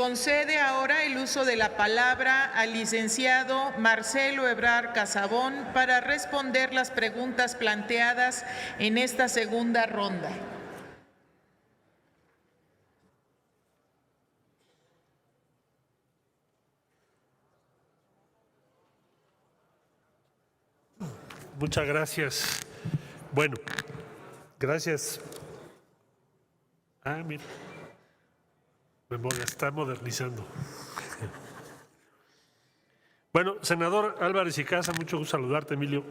Concede ahora el uso de la palabra al licenciado Marcelo Ebrard Casabón para responder las preguntas planteadas en esta segunda ronda. Muchas gracias. Bueno, gracias. Mira. Memoria, está modernizando. Bueno, senador Álvarez y Casa, mucho gusto saludarte, Emilio.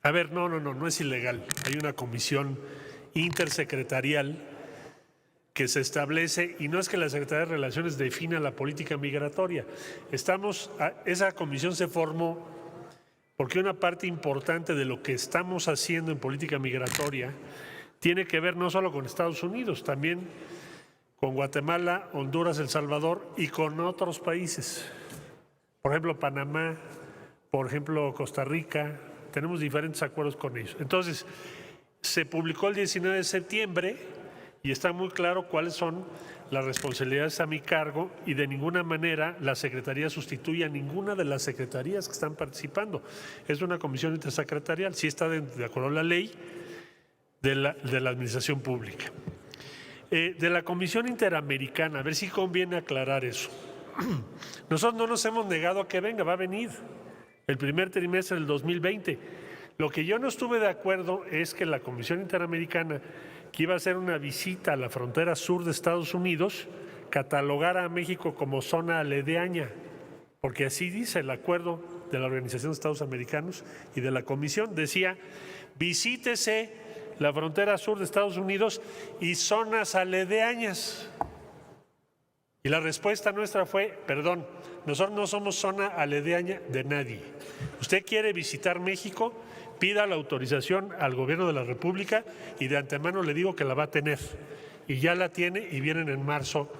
A ver, no es ilegal. Hay una comisión intersecretarial que se establece, y no es que la Secretaría de Relaciones defina la política migratoria. Esa comisión se formó porque una parte importante de lo que estamos haciendo en política migratoria tiene que ver no solo con Estados Unidos, también con Guatemala, Honduras, El Salvador y con otros países. Por ejemplo, Panamá, por ejemplo, Costa Rica, tenemos diferentes acuerdos con ellos. Entonces, se publicó el 19 de septiembre y está muy claro cuáles son las responsabilidades a mi cargo, y de ninguna manera la Secretaría sustituye a ninguna de las secretarías que están participando. Es una comisión intersecretarial, sí está de acuerdo a la ley de la Administración Pública. De la Comisión Interamericana, a ver si conviene aclarar eso. Nosotros no nos hemos negado a que venga, va a venir el primer trimestre del 2020. Lo que yo no estuve de acuerdo es que la Comisión Interamericana, que iba a hacer una visita a la frontera sur de Estados Unidos, catalogara a México como zona aledaña, porque así dice el acuerdo de la Organización de Estados Americanos y de la Comisión. Decía, visítese la frontera sur de Estados Unidos y zonas aledañas. Y la respuesta nuestra fue, perdón, nosotros no somos zona aledaña de nadie. Usted quiere visitar México, pida la autorización al gobierno de la República, y de antemano le digo que la va a tener. Y ya la tiene, y vienen en marzo,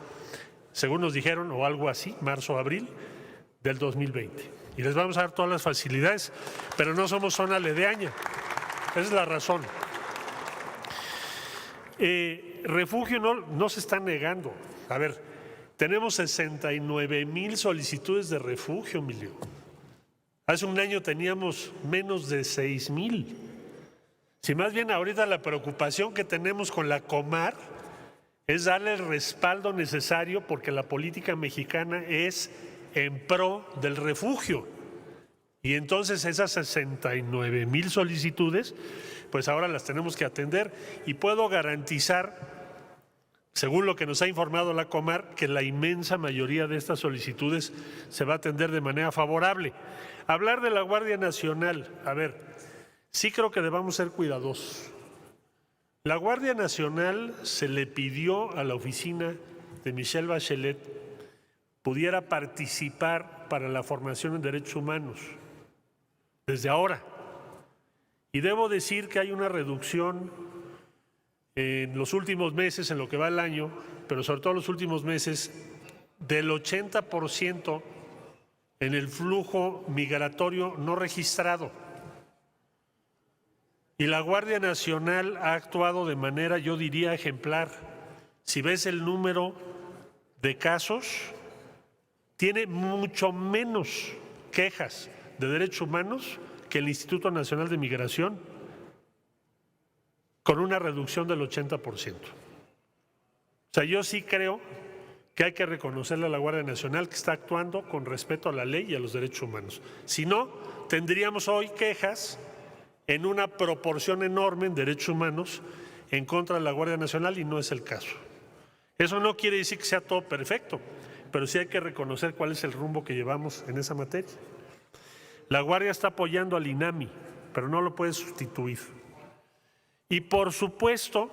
según nos dijeron, o algo así, marzo-abril del 2020. Y les vamos a dar todas las facilidades, pero no somos zona aledaña. Esa es la razón. Refugio no se está negando. A ver, tenemos 69,000 solicitudes de refugio, Emilio. Hace un año teníamos menos de 6,000. Si más bien ahorita la preocupación que tenemos con la Comar es darle el respaldo necesario, porque la política mexicana es en pro del refugio. Y entonces esas 69,000 solicitudes, pues ahora las tenemos que atender, y puedo garantizar, según lo que nos ha informado la Comar, que la inmensa mayoría de estas solicitudes se va a atender de manera favorable. Hablar de la Guardia Nacional, a ver, sí creo que debamos ser cuidadosos. La Guardia Nacional se le pidió a la oficina de Michelle Bachelet pudiera participar para la formación en derechos humanos desde ahora. Y debo decir que hay una reducción en los últimos meses, en lo que va el año, pero sobre todo en los últimos meses, del 80% en el flujo migratorio no registrado. Y la Guardia Nacional ha actuado de manera, yo diría, ejemplar. Si ves el número de casos, tiene mucho menos quejas de derechos humanos que el Instituto Nacional de Migración, con una reducción del 80%. O sea, yo sí creo que hay que reconocerle a la Guardia Nacional que está actuando con respeto a la ley y a los derechos humanos. Si no, tendríamos hoy quejas en una proporción enorme en derechos humanos en contra de la Guardia Nacional, y no es el caso. Eso no quiere decir que sea todo perfecto, pero sí hay que reconocer cuál es el rumbo que llevamos en esa materia. La Guardia está apoyando al INAMI, pero no lo puede sustituir. Y por supuesto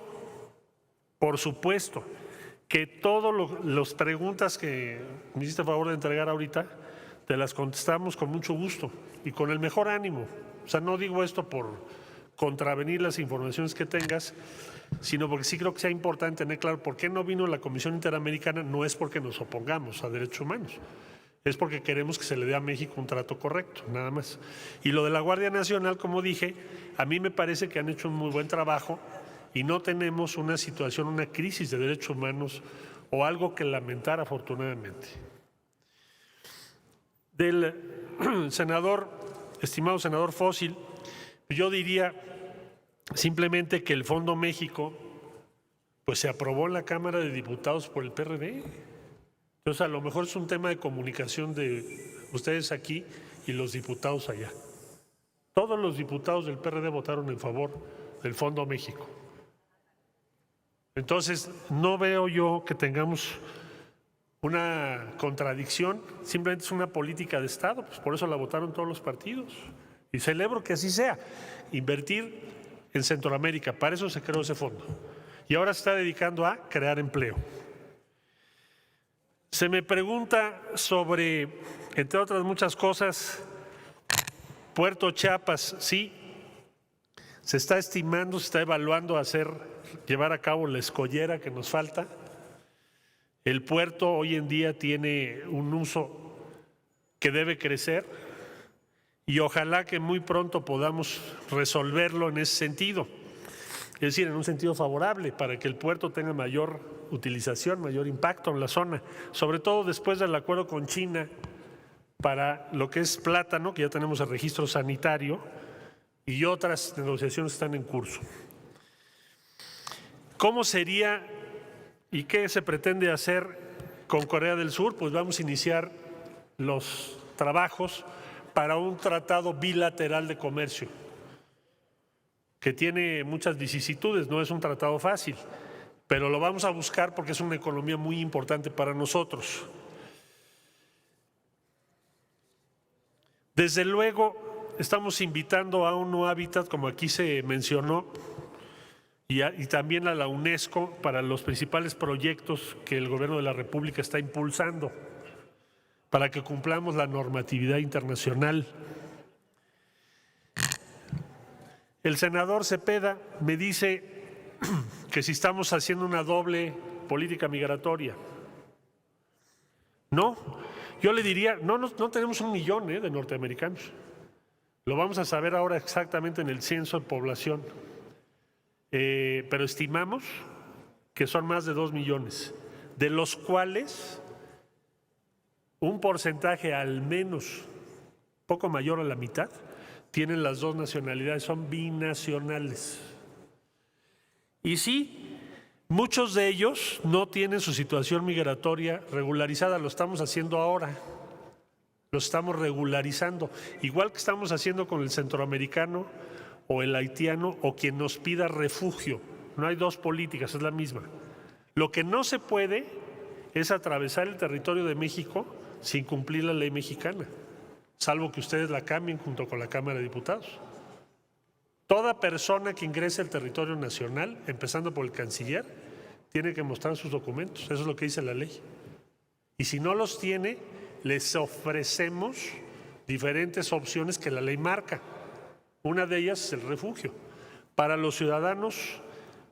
que todas las preguntas que me hiciste favor de entregar ahorita, te las contestamos con mucho gusto y con el mejor ánimo. O sea, no digo esto por contravenir las informaciones que tengas, sino porque sí creo que sea importante tener claro por qué no vino la Comisión Interamericana. No es porque nos opongamos a derechos humanos, es porque queremos que se le dé a México un trato correcto, nada más. Y lo de la Guardia Nacional, como dije, a mí me parece que han hecho un muy buen trabajo y no tenemos una situación, una crisis de derechos humanos o algo que lamentar afortunadamente. Del estimado senador Fósil, yo diría simplemente que el Fondo México pues se aprobó en la Cámara de Diputados por el PRD. Entonces a lo mejor es un tema de comunicación de ustedes aquí y los diputados allá. Todos los diputados del PRD votaron en favor del Fondo México. Entonces no veo yo que tengamos una contradicción, simplemente es una política de Estado, pues por eso la votaron todos los partidos. Y celebro que así sea, invertir en Centroamérica, para eso se creó ese fondo. Y ahora se está dedicando a crear empleo. Se me pregunta sobre, entre otras muchas cosas, Puerto Chiapas. Sí, se está estimando, se está evaluando llevar a cabo la escollera que nos falta. El puerto hoy en día tiene un uso que debe crecer y ojalá que muy pronto podamos resolverlo en ese sentido. Es decir, en un sentido favorable para que el puerto tenga mayor utilización, mayor impacto en la zona, sobre todo después del acuerdo con China para lo que es plátano, que ya tenemos el registro sanitario, y otras negociaciones están en curso. ¿Cómo sería y qué se pretende hacer con Corea del Sur? Pues vamos a iniciar los trabajos para un tratado bilateral de comercio que tiene muchas vicisitudes, no es un tratado fácil, pero lo vamos a buscar porque es una economía muy importante para nosotros. Desde luego, estamos invitando a ONU Habitat, como aquí se mencionó, y también a la UNESCO para los principales proyectos que el Gobierno de la República está impulsando para que cumplamos la normatividad internacional. El senador Cepeda me dice que si estamos haciendo una doble política migratoria. No, yo le diría, no tenemos 1 millón de norteamericanos. Lo vamos a saber ahora exactamente en el censo de población. Pero estimamos que son más de 2 millones, de los cuales un porcentaje al menos poco mayor a la mitad tienen las 2 nacionalidades, son binacionales. Y sí, muchos de ellos no tienen su situación migratoria regularizada, lo estamos haciendo ahora, lo estamos regularizando, igual que estamos haciendo con el centroamericano o el haitiano o quien nos pida refugio. No hay 2 políticas, es la misma. Lo que no se puede es atravesar el territorio de México sin cumplir la ley mexicana, salvo que ustedes la cambien junto con la Cámara de Diputados. Toda persona que ingrese al territorio nacional, empezando por el canciller, tiene que mostrar sus documentos, eso es lo que dice la ley. Y si no los tiene, les ofrecemos diferentes opciones que la ley marca. Una de ellas es el refugio. Para los ciudadanos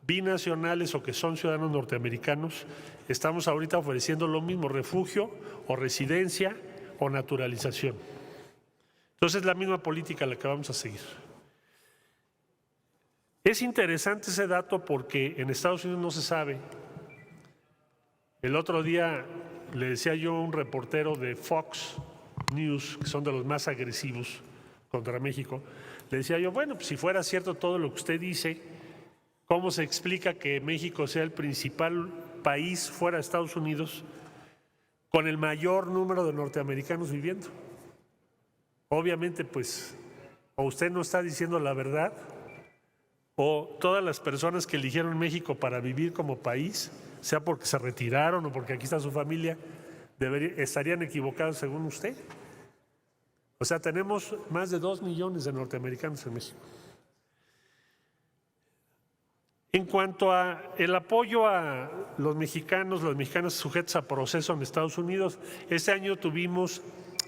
binacionales o que son ciudadanos norteamericanos, estamos ahorita ofreciendo lo mismo, refugio o residencia o naturalización. Entonces es la misma política la que vamos a seguir. Es interesante ese dato porque en Estados Unidos no se sabe. El otro día le decía yo a un reportero de Fox News, que son de los más agresivos contra México, le decía yo, bueno, pues si fuera cierto todo lo que usted dice, ¿cómo se explica que México sea el principal país fuera de Estados Unidos con el mayor número de norteamericanos viviendo? Obviamente, pues, o usted no está diciendo la verdad, o todas las personas que eligieron México para vivir como país, sea porque se retiraron o porque aquí está su familia, estarían equivocados según usted. O sea, tenemos más de 2 millones de norteamericanos en México. En cuanto a el apoyo a los mexicanos sujetos a proceso en Estados Unidos, este año tuvimos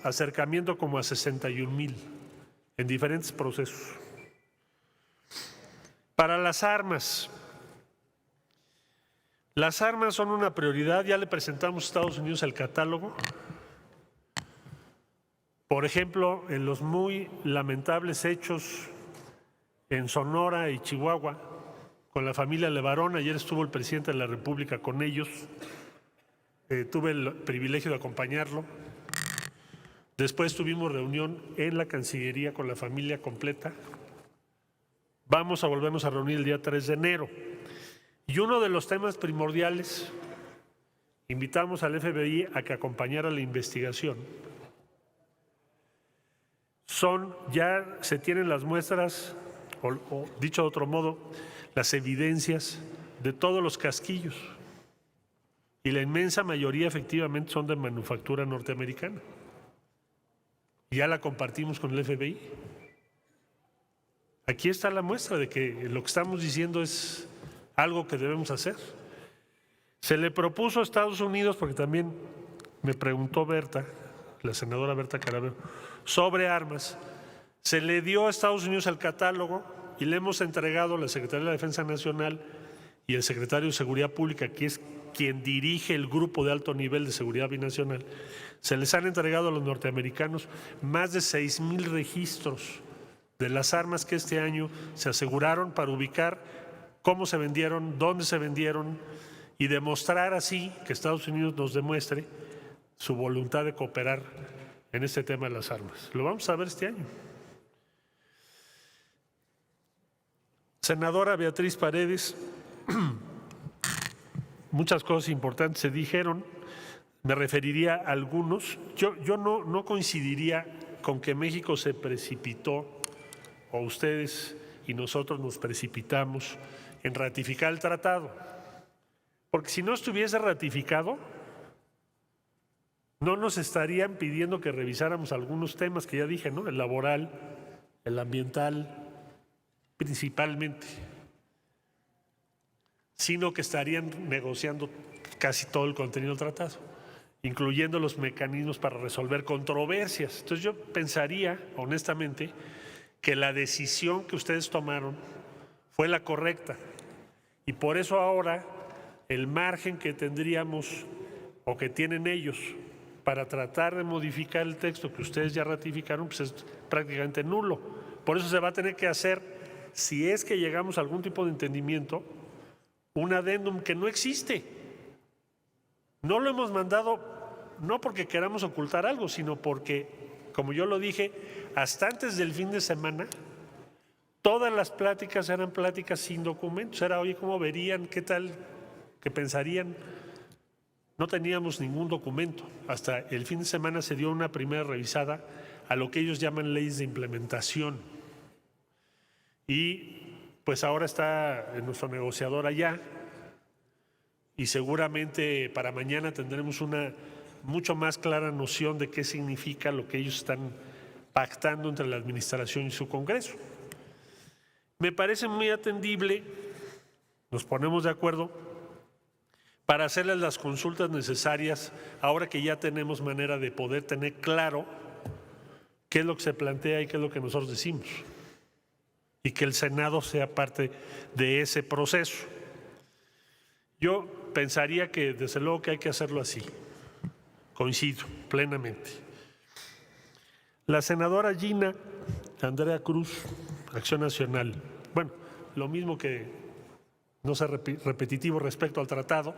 acercamiento como a 61,000 en diferentes procesos. Para las armas son una prioridad, ya le presentamos a Estados Unidos el catálogo. Por ejemplo, en los muy lamentables hechos en Sonora y Chihuahua, con la familia Levarón, ayer estuvo el presidente de la República con ellos, tuve el privilegio de acompañarlo. Después tuvimos reunión en la Cancillería con la familia completa. Vamos a volvernos a reunir el día 3 de enero. Y uno de los temas primordiales, invitamos al FBI a que acompañara la investigación. Ya se tienen las muestras, o dicho de otro modo, las evidencias de todos los casquillos. Y la inmensa mayoría efectivamente son de manufactura norteamericana. Ya la compartimos con el FBI. Aquí está la muestra de que lo que estamos diciendo es algo que debemos hacer. Se le propuso a Estados Unidos, porque también me preguntó Berta, la senadora Berta Carabeo, sobre armas. Se le dio a Estados Unidos el catálogo y le hemos entregado a la Secretaría de la Defensa Nacional y el secretario de Seguridad Pública, que es quien dirige el grupo de alto nivel de seguridad binacional. Se les han entregado a los norteamericanos más de 6,000 registros de las armas que este año se aseguraron para ubicar cómo se vendieron, dónde se vendieron y demostrar así que Estados Unidos nos demuestre su voluntad de cooperar en este tema de las armas. Lo vamos a ver este año. Senadora Beatriz Paredes, muchas cosas importantes se dijeron, me referiría a algunos. Yo no coincidiría con que México se precipitó, o ustedes y nosotros nos precipitamos en ratificar el tratado. Porque si no estuviese ratificado, no nos estarían pidiendo que revisáramos algunos temas que ya dije, ¿no? El laboral, el ambiental, principalmente, sino que estarían negociando casi todo el contenido del tratado, incluyendo los mecanismos para resolver controversias. Entonces yo pensaría, honestamente, que la decisión que ustedes tomaron fue la correcta y por eso ahora el margen que tendríamos o que tienen ellos para tratar de modificar el texto que ustedes ya ratificaron, pues es prácticamente nulo. Por eso se va a tener que hacer, si es que llegamos a algún tipo de entendimiento, un adendum que no existe. No lo hemos mandado, no porque queramos ocultar algo, sino porque, como yo lo dije, hasta antes del fin de semana, todas las pláticas eran pláticas sin documentos. Era, oye, ¿cómo verían? ¿Qué tal? ¿Qué pensarían? No teníamos ningún documento. Hasta el fin de semana se dio una primera revisada a lo que ellos llaman leyes de implementación. Y pues ahora está nuestro negociador allá y seguramente para mañana tendremos una mucho más clara noción de qué significa lo que ellos están pactando entre la administración y su Congreso. Me parece muy atendible, nos ponemos de acuerdo para hacerles las consultas necesarias ahora que ya tenemos manera de poder tener claro qué es lo que se plantea y qué es lo que nosotros decimos y que el Senado sea parte de ese proceso. Yo pensaría que desde luego que hay que hacerlo así. Coincido plenamente. La senadora Gina Andrea Cruz, Acción Nacional. Bueno, lo mismo que no sea repetitivo respecto al tratado.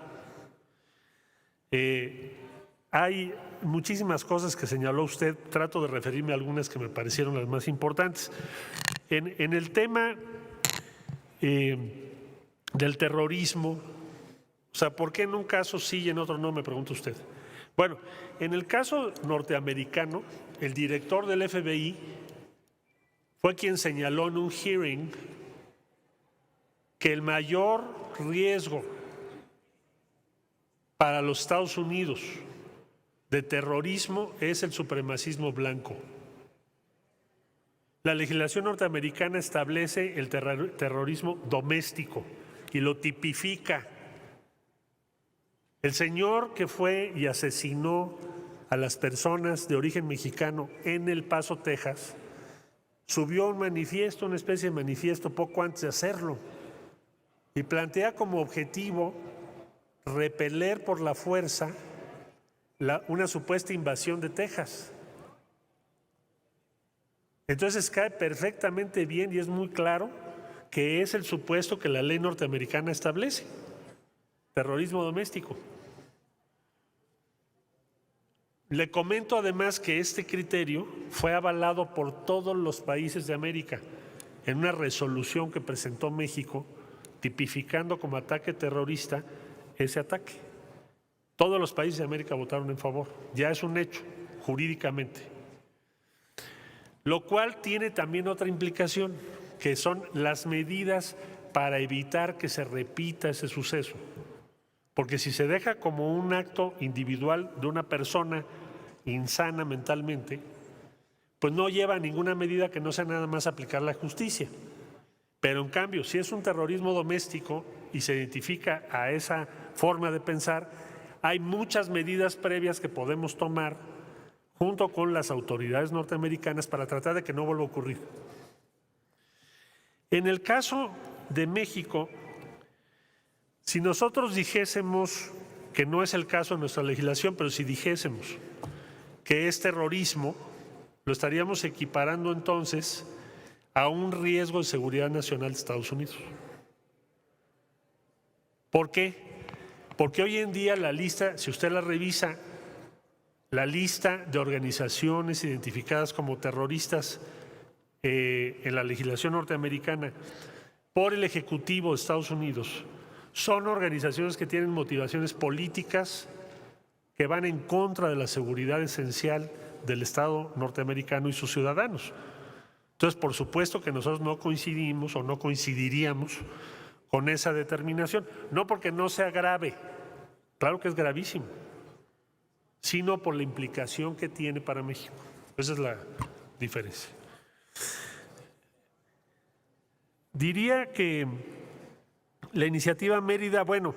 Hay muchísimas cosas que señaló usted. Trato de referirme a algunas que me parecieron las más importantes. En el tema del terrorismo, o sea, ¿por qué en un caso sí y en otro no? Me pregunta usted. Bueno, en el caso norteamericano, el director del FBI fue quien señaló en un hearing que el mayor riesgo para los Estados Unidos de terrorismo es el supremacismo blanco. La legislación norteamericana establece el terrorismo doméstico y lo tipifica. El señor que fue y asesinó a las personas de origen mexicano en El Paso, Texas, subió un manifiesto, una especie de manifiesto poco antes de hacerlo, y plantea como objetivo repeler por la fuerza una supuesta invasión de Texas. Entonces cae perfectamente bien y es muy claro que es el supuesto que la ley norteamericana establece: terrorismo doméstico. Le comento además que este criterio fue avalado por todos los países de América en una resolución que presentó México tipificando como ataque terrorista ese ataque. Todos los países de América votaron en favor, ya es un hecho jurídicamente. Lo cual tiene también otra implicación, que son las medidas para evitar que se repita ese suceso. Porque si se deja como un acto individual de una persona insana mentalmente, pues no lleva a ninguna medida que no sea nada más aplicar la justicia. Pero en cambio, si es un terrorismo doméstico y se identifica a esa forma de pensar, hay muchas medidas previas que podemos tomar junto con las autoridades norteamericanas para tratar de que no vuelva a ocurrir. En el caso de México, si nosotros dijésemos, que no es el caso de nuestra legislación, pero si dijésemos que es terrorismo, lo estaríamos equiparando entonces a un riesgo de seguridad nacional de Estados Unidos. ¿Por qué? Porque hoy en día la lista, si usted la revisa, la lista de organizaciones identificadas como terroristas en la legislación norteamericana por el Ejecutivo de Estados Unidos son organizaciones que tienen motivaciones políticas que van en contra de la seguridad esencial del Estado norteamericano y sus ciudadanos. Entonces, por supuesto que nosotros no coincidimos o no coincidiríamos con esa determinación, no porque no sea grave, claro que es gravísimo, sino por la implicación que tiene para México. Esa es la diferencia. Diría que la iniciativa Mérida, bueno,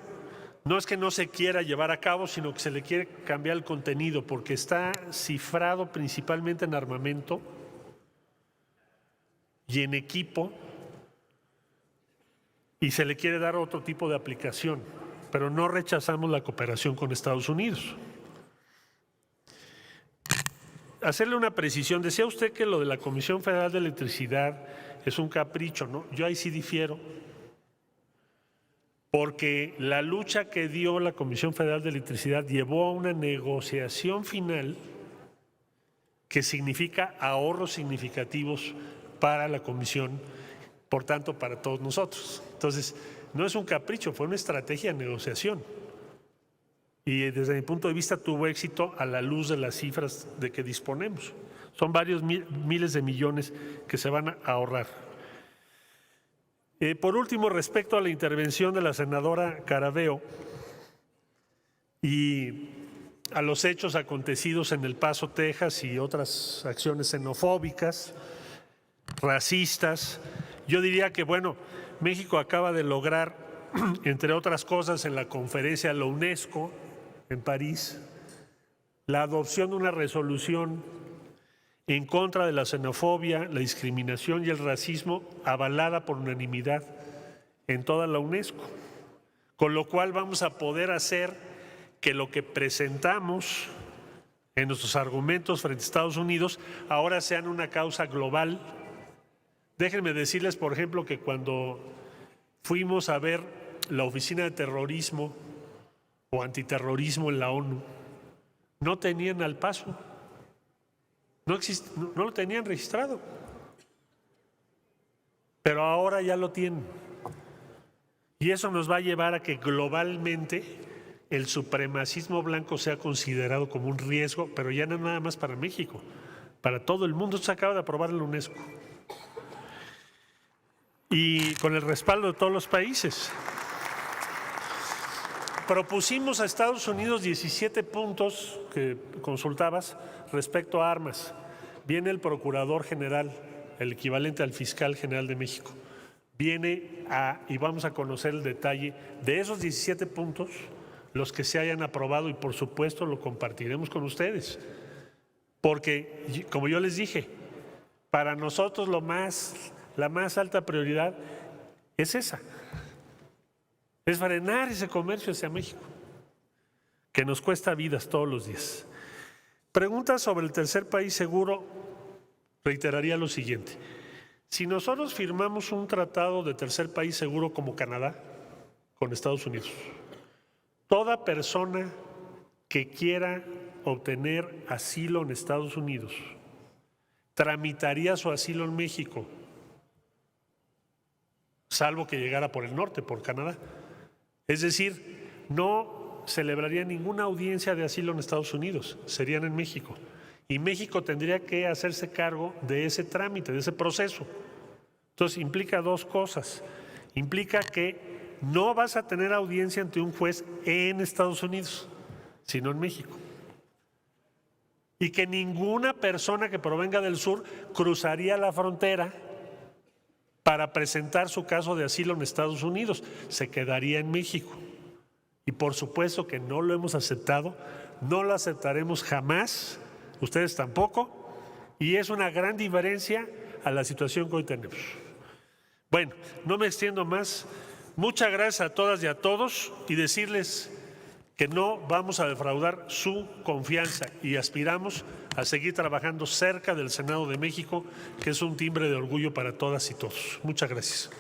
no es que no se quiera llevar a cabo, sino que se le quiere cambiar el contenido, porque está cifrado principalmente en armamento y en equipo, y se le quiere dar otro tipo de aplicación, pero no rechazamos la cooperación con Estados Unidos. Hacerle una precisión, decía usted que lo de la Comisión Federal de Electricidad es un capricho, ¿no? Yo ahí sí difiero, porque la lucha que dio la Comisión Federal de Electricidad llevó a una negociación final que significa ahorros significativos para la Comisión, por tanto para todos nosotros. Entonces, no es un capricho, fue una estrategia de negociación. Y desde mi punto de vista tuvo éxito a la luz de las cifras de que disponemos. Son varios miles de millones que se van a ahorrar. Por último, respecto a la intervención de la senadora Caraveo y a los hechos acontecidos en El Paso, Texas y otras acciones xenofóbicas, racistas, yo diría que, bueno, México acaba de lograr, entre otras cosas, en la conferencia de la UNESCO en París, la adopción de una resolución en contra de la xenofobia, la discriminación y el racismo, avalada por unanimidad en toda la UNESCO, con lo cual vamos a poder hacer que lo que presentamos en nuestros argumentos frente a Estados Unidos ahora sean una causa global. Déjenme decirles, por ejemplo, que cuando fuimos a ver la Oficina de Terrorismo o Antiterrorismo en la ONU, no tenían al paso. No lo tenían registrado, pero ahora ya lo tienen. Y eso nos va a llevar a que globalmente el supremacismo blanco sea considerado como un riesgo, pero ya no nada más para México, para todo el mundo. Esto se acaba de aprobar en la UNESCO. Y con el respaldo de todos los países. Propusimos a Estados Unidos 17 puntos que consultabas respecto a armas. Viene el Procurador General, el equivalente al Fiscal General de México. Y vamos a conocer el detalle de esos 17 puntos, los que se hayan aprobado, y por supuesto lo compartiremos con ustedes. Porque, como yo les dije, para nosotros la más alta prioridad es esa. Es frenar ese comercio hacia México, que nos cuesta vidas todos los días. Pregunta sobre el tercer país seguro, reiteraría lo siguiente. Si nosotros firmamos un tratado de tercer país seguro como Canadá, con Estados Unidos, toda persona que quiera obtener asilo en Estados Unidos, tramitaría su asilo en México, salvo que llegara por el norte, por Canadá. Es decir, no celebraría ninguna audiencia de asilo en Estados Unidos, serían en México. Y México tendría que hacerse cargo de ese trámite, de ese proceso. Entonces implica dos cosas. Implica que no vas a tener audiencia ante un juez en Estados Unidos, sino en México. Y que ninguna persona que provenga del sur cruzaría la frontera para presentar su caso de asilo en Estados Unidos, se quedaría en México. Y por supuesto que no lo hemos aceptado, no lo aceptaremos jamás, ustedes tampoco, y es una gran diferencia a la situación que hoy tenemos. Bueno, no me extiendo más. Muchas gracias a todas y a todos y decirles que no vamos a defraudar su confianza y aspiramos a seguir trabajando cerca del Senado de México, que es un timbre de orgullo para todas y todos. Muchas gracias.